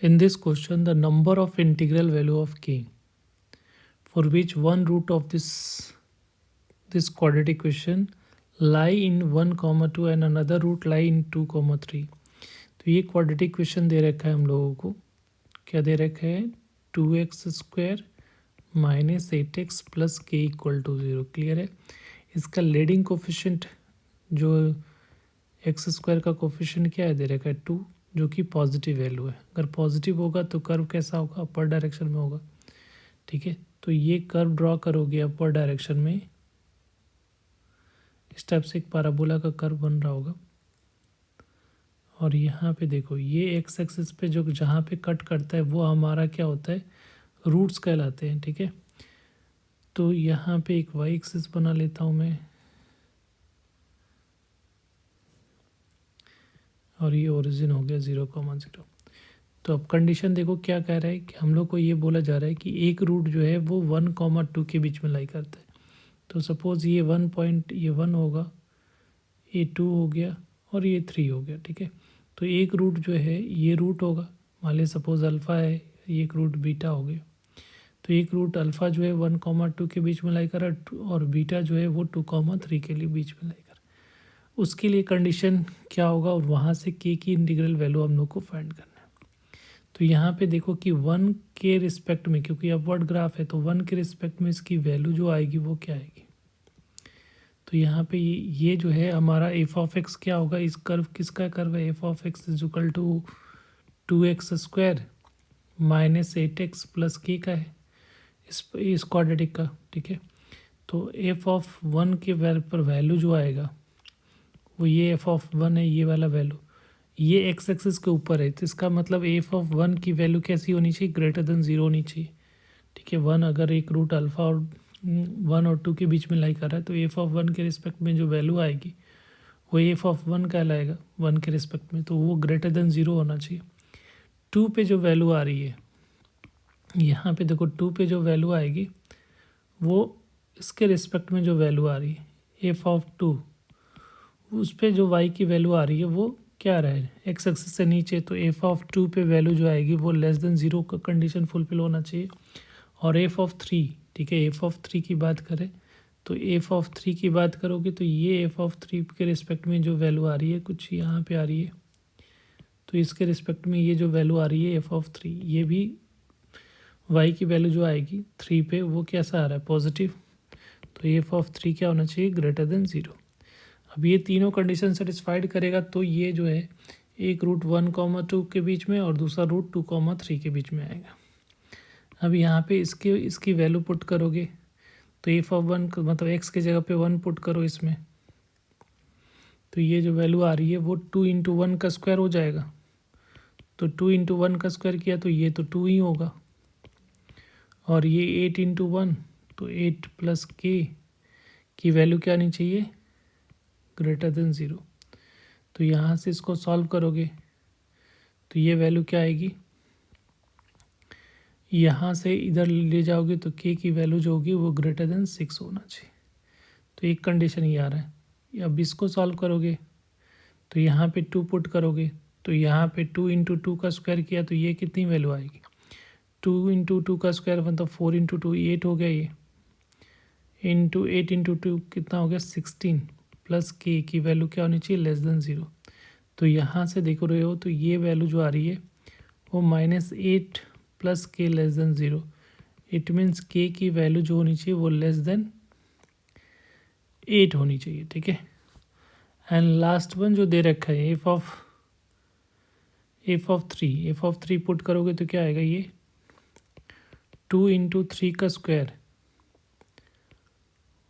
In this question, the number of integral value of k for which one root of this quadratic equation lie in 1, 2 and another root lie in 2, 3। तो ये quadratic equation दे रखा है हम लोगों को, क्या दे रखा है 2x² - 8x + k = 0। क्लियर है। इसका लीडिंग कोफिशिएंट जो x² का कोफिशिएंट क्या है दे रखा है 2, जो कि पॉजिटिव वैल्यू है। अगर पॉजिटिव होगा तो कर्व कैसा होगा, अपर डायरेक्शन में होगा। ठीक है, तो ये कर्व ड्रॉ करोगे अपर डायरेक्शन में, इस टाइप से एक पैराबोला का कर्व बन रहा होगा। और यहाँ पे देखो ये एक्स एक्सिस पे जो जहाँ पे कट करता है वो हमारा क्या होता है, रूट्स कहलाते हैं। ठीक है, तो यहाँ पे एक वाई एक्सिस बना लेता हूँ मैं, और ये ओरिजिन हो गया 0, 0। तो अब कंडीशन देखो क्या कह रहा है कि हम लोग को ये बोला जा रहा है कि एक रूट जो है वो 1, 2 के बीच में लाई करता है। तो सपोज़ ये 1 होगा, ये 2 हो गया और ये 3 हो गया। ठीक है, तो एक रूट जो है ये रूट होगा, मान लीजिए सपोज़ अल्फ़ा है, ये एक रूट बीटा हो गया। तो एक रूट अल्फ़ा जो है 1, 2 के बीच में लाई कर रहा है, और बीटा जो है वो 2, 3 के लिए बीच में लाई कर रहा है। उसके लिए कंडीशन क्या होगा, और वहाँ से के की इंटीग्रल वैल्यू हम लोग को फाइंड करना है। तो यहाँ पे देखो कि 1 के रिस्पेक्ट में, क्योंकि अपवर्ड ग्राफ है तो 1 के रिस्पेक्ट में इसकी वैल्यू जो आएगी वो क्या आएगी। तो यहाँ पे ये जो है हमारा एफ ऑफ एक्स क्या होगा, इस कर्व किसका कर्व है, F of x = 2x² - 8x + k का है, इस क्वाड्रेटिक का। ठीक है, तो एफ ऑफ 1 के पर वैल्यू जो आएगा वो ये एफ ऑफ 1 है, ये वाला वैल्यू ये एक्स एक्सिस के ऊपर है। तो इसका मतलब एफ ऑफ 1 की वैल्यू कैसी होनी चाहिए, >0 होनी चाहिए। ठीक है, 1 अगर एक रूट अल्फ़ा और 1 और 2 के बीच में लाई कर रहा है तो एफ ऑफ 1 के रिस्पेक्ट में जो वैल्यू आएगी वो एफ ऑफ 1 कहलाएगा 1 के रिस्पेक्ट में, तो वो >0 होना चाहिए। 2 पे जो वैल्यू आ रही है, यहाँ पे देखो 2 पे जो वैल्यू आएगी वो इसके रिस्पेक्ट में जो वैल्यू आ रही है एफ ऑफ 2, उस पे जो y की वैल्यू आ रही है वो क्या रहा है, एक्स एक्सिस से नीचे। तो एफ ऑफ 2 पे वैल्यू जो आएगी वो <0 का कंडीशन फुलफिल होना चाहिए। और एफ ऑफ 3, ठीक है, एफ ऑफ 3 की बात करें तो एफ ऑफ 3 की बात करोगे तो ये एफ ऑफ 3 के रिस्पेक्ट में जो वैल्यू आ रही है कुछ यहाँ पे आ रही है, तो इसके रिस्पेक्ट में ये जो वैल्यू आ रही है एफ ऑफ 3, ये भी y की वैल्यू जो आएगी 3 पे वो कैसा आ रहा है, पॉजिटिव। तो एफ ऑफ 3 क्या होना चाहिए, <0। अब ये तीनों कंडीशन सेटिस्फाइड करेगा तो ये जो है एक रूट 1, 2 के बीच में और दूसरा रूट 2, 3 के बीच में आएगा। अब यहाँ पे इसकी वैल्यू पुट करोगे तो एफ ऑफ 1 मतलब एक्स की जगह पे 1 पुट करो इसमें, तो ये जो वैल्यू आ रही है वो 2 × 1 का स्क्वायर हो जाएगा। तो 2 × 1 का स्क्वायर किया तो ये तो 2 ही होगा, और ये 8 × 1 तो 8 + k की वैल्यू क्या आनी चाहिए, >0। तो यहाँ से इसको सॉल्व करोगे तो ये वैल्यू क्या आएगी, यहाँ से इधर ले जाओगे तो k की वैल्यू जो होगी वो <6 होना चाहिए। तो एक कंडीशन ये आ रहा है। अब इसको सॉल्व करोगे तो यहाँ पे 2 पुट करोगे तो यहाँ पे 2 × 2 का स्क्वायर किया तो ये कितनी वैल्यू आएगी, 2 × 2 का स्क्वायर मतलब 4 × 2 8 हो गया, ये इंटू 8 × 2 कितना हो गया 16 + k की वैल्यू क्या होनी चाहिए, <0। तो यहाँ से देख रहे हो तो ये वैल्यू जो आ रही है वो -8 + k <0। इट मीन्स k की वैल्यू जो होनी चाहिए वो <8 होनी चाहिए। ठीक है, एंड लास्ट वन जो दे रखा है एफ ऑफ 3 पुट करोगे तो क्या आएगा, ये 2 × 3 का स्क्वायर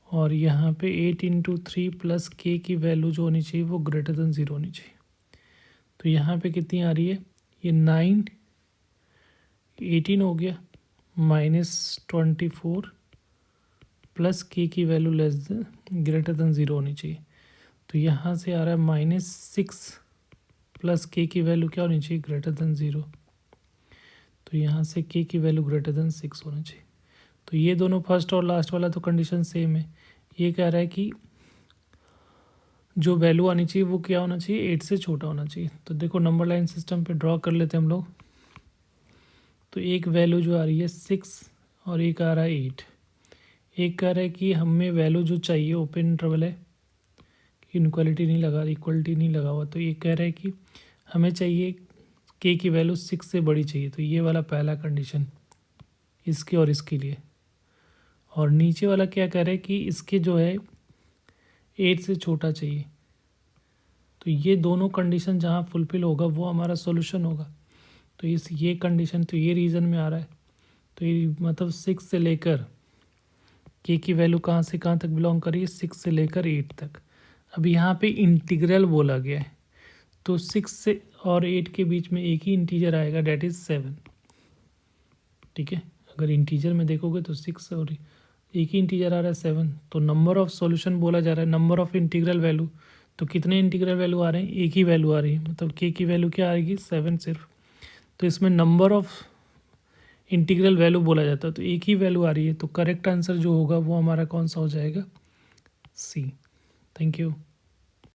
और यहाँ पे 8 × 3 + k की वैल्यू जो होनी चाहिए वो <0 होनी चाहिए। तो यहाँ पे कितनी आ रही है, ये 9 18 हो गया -24 + k की वैल्यू <0 होनी चाहिए। तो यहाँ से आ रहा है -6 + k की वैल्यू क्या होनी चाहिए, <0। तो यहाँ से k की वैल्यू <6 होना चाहिए। तो ये दोनों फर्स्ट और लास्ट वाला तो कंडीशन सेम है। ये कह रहा है कि जो वैल्यू आनी चाहिए वो क्या होना चाहिए, 8 से छोटा होना चाहिए। तो देखो नंबर लाइन सिस्टम पे ड्रॉ कर लेते हैं हम लोग। तो एक वैल्यू जो आ रही है 6 और एक आ रहा है 8। एक कह रहा है कि हमें वैल्यू जो चाहिए ओपन इंटरवल है, इनक्वालिटी नहीं लगा, इक्वलिटी नहीं लगा हुआ, तो ये कह रहा है कि हमें चाहिए के की वैल्यू 6 से बड़ी चाहिए। तो ये वाला पहला कंडीशन इसके और इसके लिए। और नीचे वाला क्या कह रहा है कि इसके जो है 8 से छोटा चाहिए। तो ये दोनों कंडीशन जहाँ फुलफिल होगा वो हमारा सॉल्यूशन होगा। तो ये कंडीशन तो ये रीज़न में आ रहा है। तो ये मतलब 6 से लेकर के की वैल्यू कहाँ से कहाँ तक बिलोंग करी है, 6 से लेकर 8 तक। अब यहाँ पे इंटीग्रल बोला गया है, तो 6 से और 8 के बीच में एक ही इंटीजर आएगा, डेट इज़ 7। ठीक है, अगर इंटीजर में देखोगे तो 6 और एक ही इंटीजर आ रहा है 7। तो नंबर ऑफ सॉल्यूशन बोला जा रहा है, नंबर ऑफ इंटीग्रल वैल्यू। तो कितने इंटीग्रल वैल्यू आ रहे हैं, एक ही वैल्यू आ रही है, मतलब के की वैल्यू क्या आएगी 7 सिर्फ। तो इसमें नंबर ऑफ इंटीग्रल वैल्यू बोला जाता है, तो एक ही वैल्यू आ रही है। तो करेक्ट आंसर जो होगा वो हमारा कौन सा हो जाएगा, सी। Thank you.